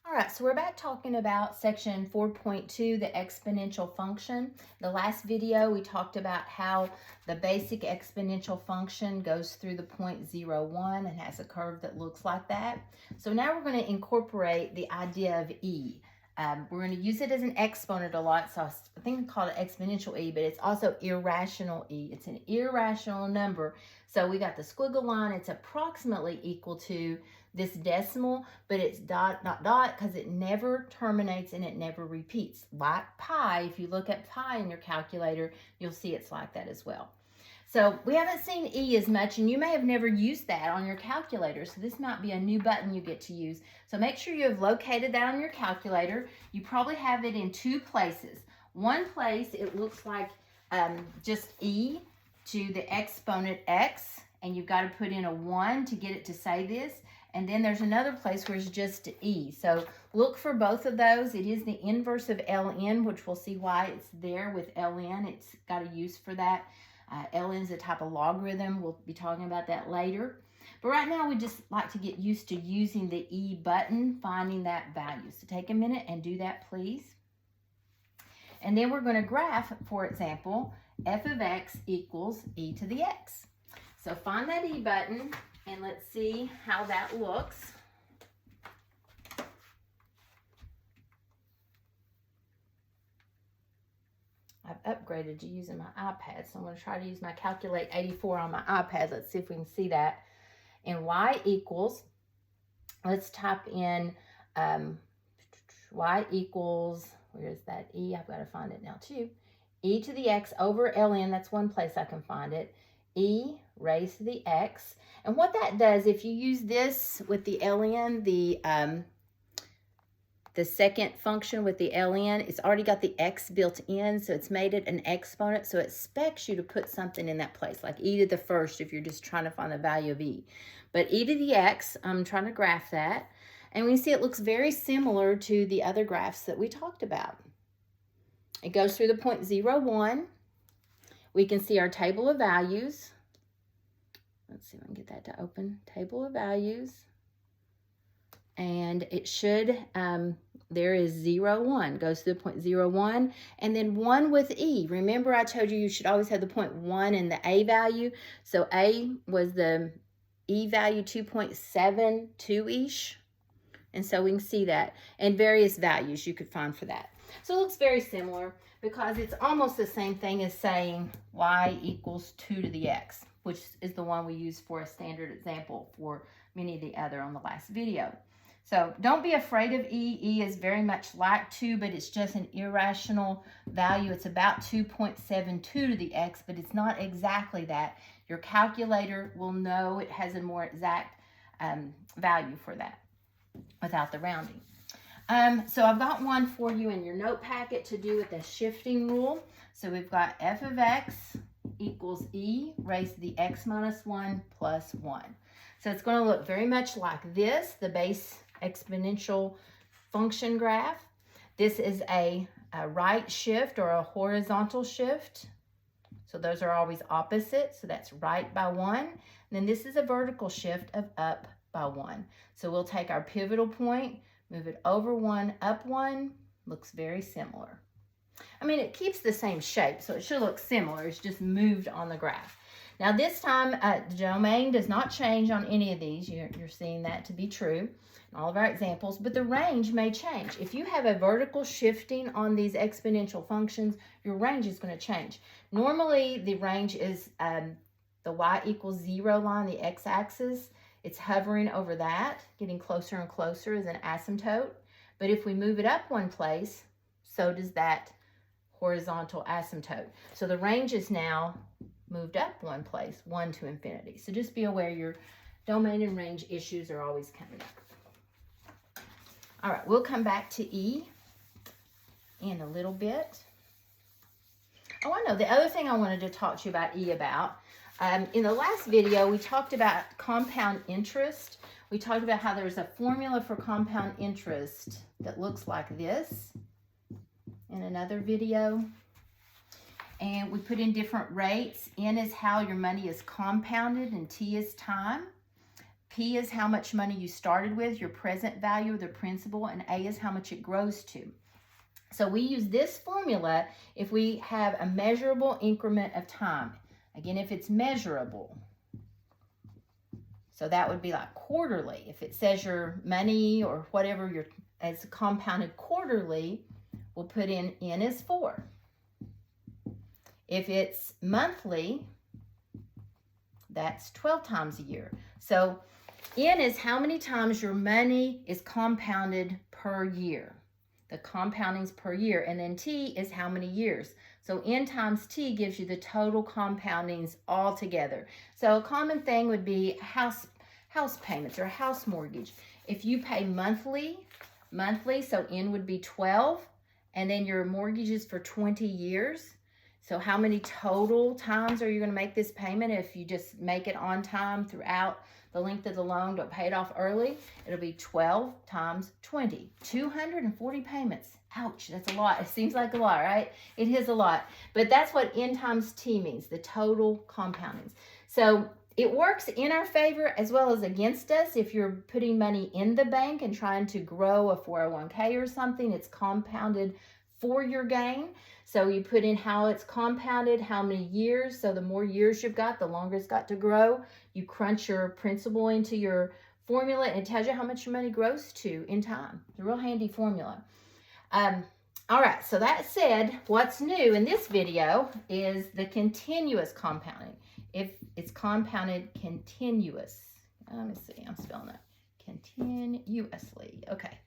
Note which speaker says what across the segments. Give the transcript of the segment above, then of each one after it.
Speaker 1: All right, so we're back talking about section 4.2, the exponential function. The last video, we talked about how the basic exponential function goes through the point 0, 1 and has a curve that looks like that. So now we're going to incorporate the idea of e. We're going to use it as an exponent a lot, so I think I call it exponential e, but it's also irrational e. It's an irrational number. So we got the squiggle line. It's approximately equal to this decimal, but it's dot, not dot, because it never terminates and it never repeats. Like pi, if you look at pi in your calculator, you'll see it's like that as well. So we haven't seen E as much, and you may have never used that on your calculator, so this might be a new button you get to use. So make sure you have located that on your calculator. You probably have it in two places. One place, it looks like just E to the exponent x, and you've got to put in a 1 to get it to say this. And then there's another place where it's just E. So look for both of those. It is the inverse of ln, which we'll see why it's there with ln. It's got a use for that. ln is a type of logarithm. We'll be talking about that later. But right now, we just like to get used to using the E button, finding that value. So take a minute and do that, please. And then we're going to graph, for example, f of x equals e to the x. So find that E button, and let's see how that looks. I've upgraded to using my iPad, so I'm going to try to use my Calculate 84 on my iPad. Let's see if we can see that. And y equals, let's type in y equals, where's that E? I've got to find it now too. E to the x over ln, that's one place I can find it. E raised to the x. And what that does, if you use this with the ln, the second function with the ln, it's already got the x built in, so it's made it an exponent, so it expects you to put something in that place, like e to the first if you're just trying to find the value of e. But e to the x, I'm trying to graph that, and we see it looks very similar to the other graphs that we talked about. It goes through the point 0, 1. We can see our table of values. Let's see if I can get that to open. Table of values. And it should, there is 0, 1. Goes to the point 0, 1. And then 1 with E. Remember I told you should always have the point 1 and the A value. So A was the E value 2.72-ish. And so we can see that. And various values you could find for that. So it looks very similar because it's almost the same thing as saying y equals 2 to the x, which is the one we use for a standard example for many of the other on the last video. So don't be afraid of E. E is very much like 2, but it's just an irrational value. It's about 2.72 to the x, but it's not exactly that. Your calculator will know it has a more exact value for that without the rounding. So I've got one for you in your note packet to do with the shifting rule. So we've got f of x equals e raised to the x minus 1 plus 1. So it's going to look very much like this, the base exponential function graph. This is a right shift or a horizontal shift. So those are always opposite. So that's right by 1. And then this is a vertical shift of up by 1. So we'll take our pivotal point, move it over 1, up 1, looks very similar. I mean, it keeps the same shape, so it should look similar. It's just moved on the graph. Now this time, the domain does not change on any of these. You're seeing that to be true in all of our examples, but the range may change. If you have a vertical shifting on these exponential functions, your range is going to change. Normally, the range is the y equals 0 line, the x-axis. It's hovering over that, getting closer and closer as an asymptote. But if we move it up one place, so does that horizontal asymptote. So the range is now moved up one place, 1 to infinity. So just be aware your domain and range issues are always coming up. All right, we'll come back to E in a little bit. Oh, I know, the other thing I wanted to talk to you about E about, in the last video, we talked about compound interest. We talked about how there's a formula for compound interest that looks like this in another video. And we put in different rates. N is how your money is compounded and T is time. P is how much money you started with, your present value of the principal, and A is how much it grows to. So we use this formula if we have a measurable increment of time. Again, if it's measurable. So that would be like quarterly. If it says your money or whatever it's compounded quarterly, we'll put in N is 4. If it's monthly, that's 12 times a year. So N is how many times your money is compounded per year. The compoundings per year. And then T is how many years. So N times T gives you the total compoundings all together. So a common thing would be house payments or house mortgage. If you pay monthly, so N would be 12, and then your mortgage is for 20 years. So how many total times are you going to make this payment if you just make it on time throughout the length of the loan, don't pay it off early? It'll be 12 times 20, 240 payments. Ouch, that's a lot. It seems like a lot, right? It is a lot. But that's what N times T means, the total compoundings. So it works in our favor as well as against us. If you're putting money in the bank and trying to grow a 401k or something, it's compounded for your gain. So you put in how it's compounded, how many years. So the more years you've got, the longer it's got to grow. You crunch your principal into your formula and it tells you how much your money grows to in time. It's a real handy formula. All right, so that said, what's new in this video is the continuous compounding. If it's compounded continuous, let me see, I'm spelling that continuously. Okay,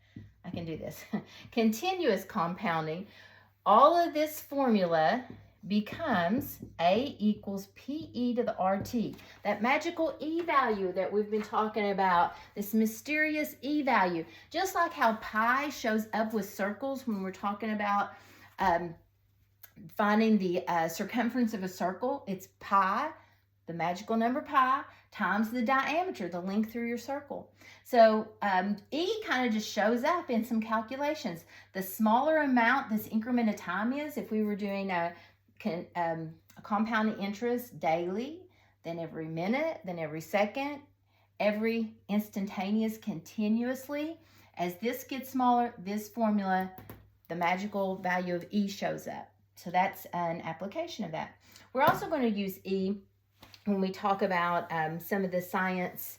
Speaker 1: I can do this. Continuous compounding. All of this formula becomes A equals PE to the RT. That magical E value that we've been talking about, this mysterious E value. Just like how pi shows up with circles when we're talking about finding the circumference of a circle, it's pi, the magical number pi, times the diameter, the length through your circle. So E kind of just shows up in some calculations. The smaller amount this increment of time is, if we were doing a compounding interest daily, then every minute, then every second, every instantaneous continuously. As this gets smaller, this formula, the magical value of E shows up. So that's an application of that. We're also going to use E when we talk about some of the science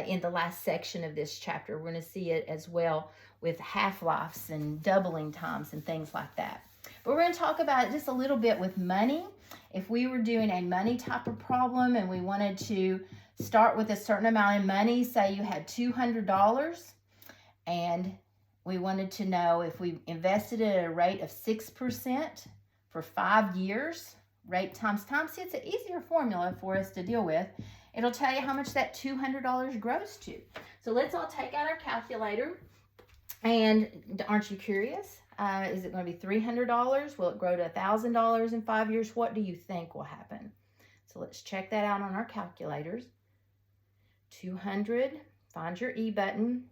Speaker 1: in the last section of this chapter. We're going to see it as well with half-lives and doubling times and things like that. But we're going to talk about it just a little bit with money. If we were doing a money type of problem and we wanted to start with a certain amount of money, say you had $200, and we wanted to know if we invested it at a rate of 6% for 5 years, rate times time. See, it's an easier formula for us to deal with. It'll tell you how much that $200 grows to. So let's all take out our calculator. And aren't you curious? Is it going to be $300? Will it grow to $1,000 in 5 years? What do you think will happen? So let's check that out on our calculators. 200, find your E button.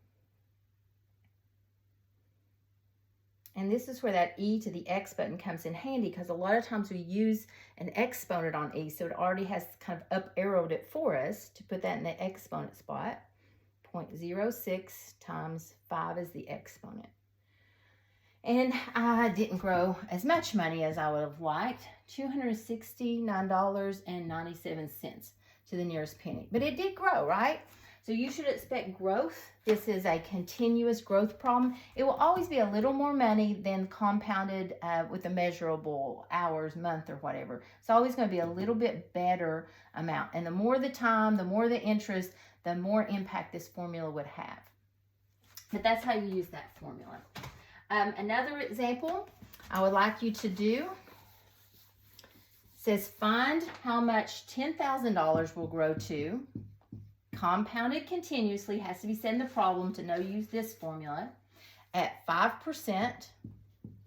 Speaker 1: And this is where that E to the X button comes in handy, because a lot of times we use an exponent on E, so it already has kind of up arrowed it for us to put that in the exponent spot. 0.06 times 5 is the exponent. And I didn't grow as much money as I would have liked, $269.97 to the nearest penny. But it did grow, right? So you should expect growth. This is a continuous growth problem. It will always be a little more money than compounded with a measurable hours, month, or whatever. It's always going to be a little bit better amount. And the more the time, the more the interest, the more impact this formula would have. But that's how you use that formula. Another example I would like you to do says find how much $10,000 will grow to. Compounded continuously, has to be said in the problem to know use this formula, at 5%.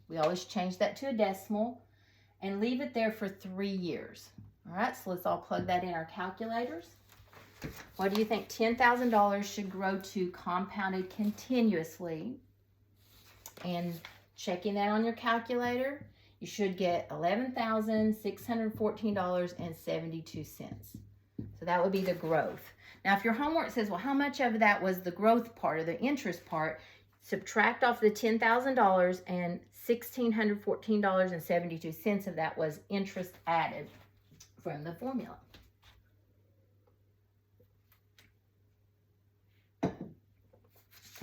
Speaker 1: We always change that to a decimal and leave it there for 3 years. All right, so let's all plug that in our calculators. What do you think $10,000 should grow to compounded continuously? And checking that on your calculator, you should get $11,614.72. So that would be the growth. Now, if your homework says, well, how much of that was the growth part or the interest part, subtract off the $10,000 and $1,614.72 of that was interest added from the formula.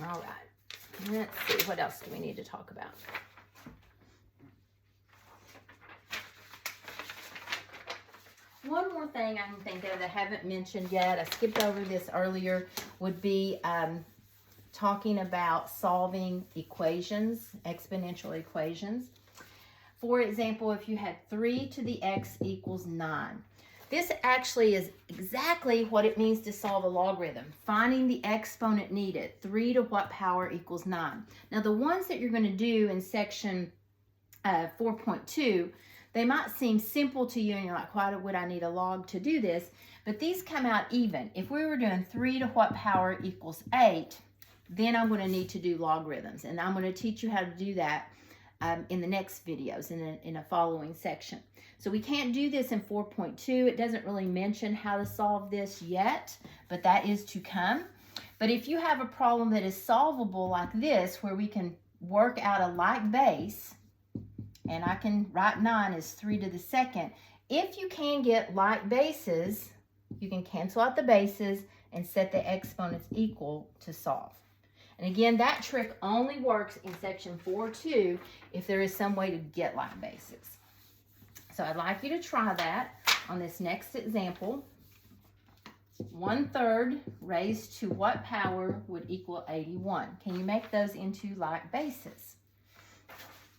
Speaker 1: All right, let's see, what else do we need to talk about? One more thing I can think of that I haven't mentioned yet, I skipped over this earlier, would be talking about solving equations, exponential equations. For example, if you had 3 to the x equals 9. This actually is exactly what it means to solve a logarithm. Finding the exponent needed, 3 to what power equals 9. Now the ones that you're going to do in section 4.2, they might seem simple to you and you're like, why would I need a log to do this? But these come out even. If we were doing 3 to what power equals 8, then I'm going to need to do logarithms. And I'm going to teach you how to do that in the next videos in a following section. So we can't do this in 4.2. It doesn't really mention how to solve this yet, but that is to come. But if you have a problem that is solvable like this, where we can work out a like base, and I can write 9 as 3 to the second. If you can get like bases, you can cancel out the bases and set the exponents equal to solve. And again, that trick only works in section 4.2 if there is some way to get like bases. So I'd like you to try that on this next example. 1/3 raised to what power would equal 81? Can you make those into like bases?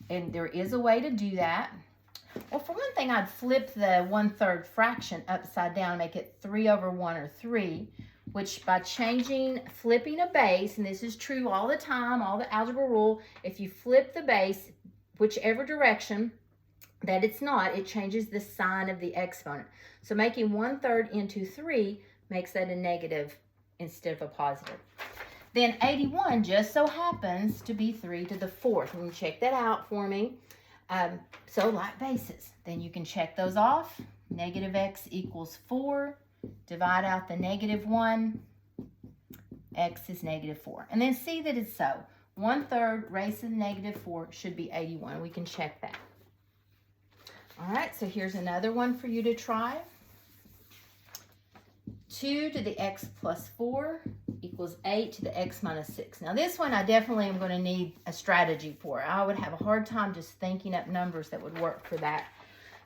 Speaker 1: And there is a way to do that. Well, for one thing, I'd flip the 1/3 fraction upside down and make it 3 over 1 or 3, which by flipping a base, and this is true all the time, all the algebra rule, if you flip the base, whichever direction that it's not, it changes the sign of the exponent. So making 1/3 into 3 makes that a negative instead of a positive. Then 81 just so happens to be 3 to the 4th. And check that out for me. So like bases. Then you can check those off. Negative x equals 4. Divide out the -1. X is -4. And then see that it's so. 1/3 raised to the -4 should be 81. We can check that. All right, so here's another one for you to try. 2 to the x plus 4 equals 8 to the x minus 6. Now this one I definitely am going to need a strategy for. I would have a hard time just thinking up numbers that would work for that.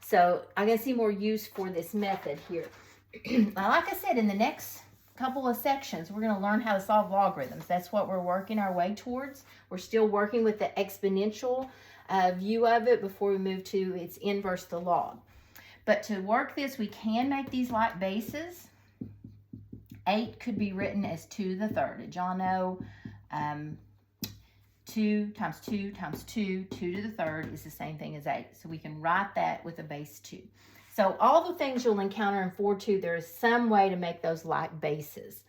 Speaker 1: So I'm going to see more use for this method here. Like I said, in the next couple of sections, we're going to learn how to solve logarithms. That's what we're working our way towards. We're still working with the exponential view of it before we move to its inverse, the log. But to work this, we can make these like bases. 8 could be written as 2 to the 3rd. Did y'all know 2 times 2 times 2, 2 to the 3rd is the same thing as 8. So we can write that with a base 2. So all the things you'll encounter in 4.2, there is some way to make those like bases.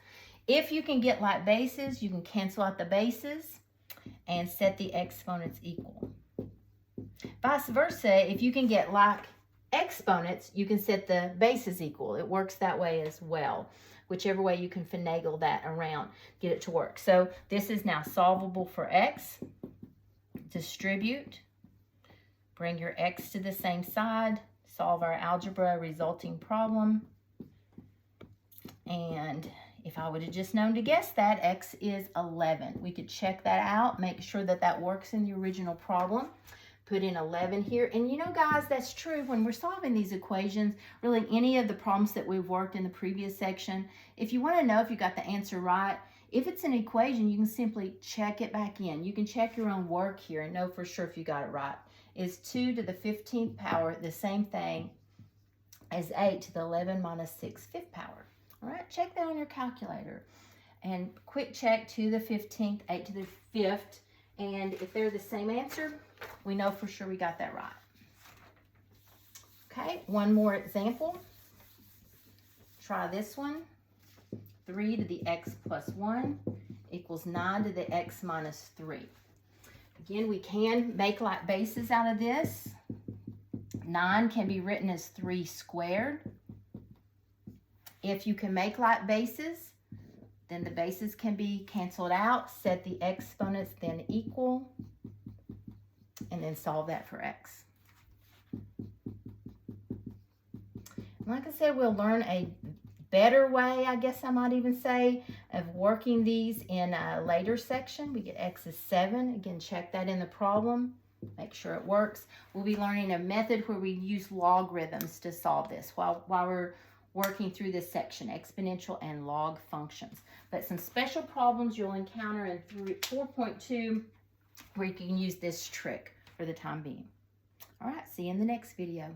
Speaker 1: If you can get like bases, you can cancel out the bases and set the exponents equal. Vice versa, if you can get like exponents, you can set the bases equal. It works that way as well. Whichever way you can finagle that around, get it to work. So this is now solvable for x. Distribute. Bring your x to the same side. Solve our algebra resulting problem. And if I would have just known to guess that, x is 11. We could check that out, make sure that that works in the original problem. Put in 11 here. And you know, guys, that's true. When we're solving these equations, really any of the problems that we've worked in the previous section, if you want to know if you got the answer right, if it's an equation, you can simply check it back in. You can check your own work here and know for sure if you got it right. Is 2 to the 15th power the same thing as 8 to the 11 minus 6 fifth power? All right, check that on your calculator. And quick check, 2 to the 15th, 8 to the 5th. And if they're the same answer, we know for sure we got that right. Okay, one more example. Try this one. 3 to the x plus 1 equals 9 to the x minus 3. Again, we can make like bases out of this. 9 can be written as 3 squared. If you can make like bases, then the bases can be canceled out. Set the exponents then equal, and then solve that for x. Like I said, we'll learn a better way, I guess I might even say, of working these in a later section. We get x is 7. Again, check that in the problem. Make sure it works. We'll be learning a method where we use logarithms to solve this while we're working through this section, exponential and log functions. But some special problems you'll encounter in 4.2 where you can use this trick for the time being. All right, see you in the next video.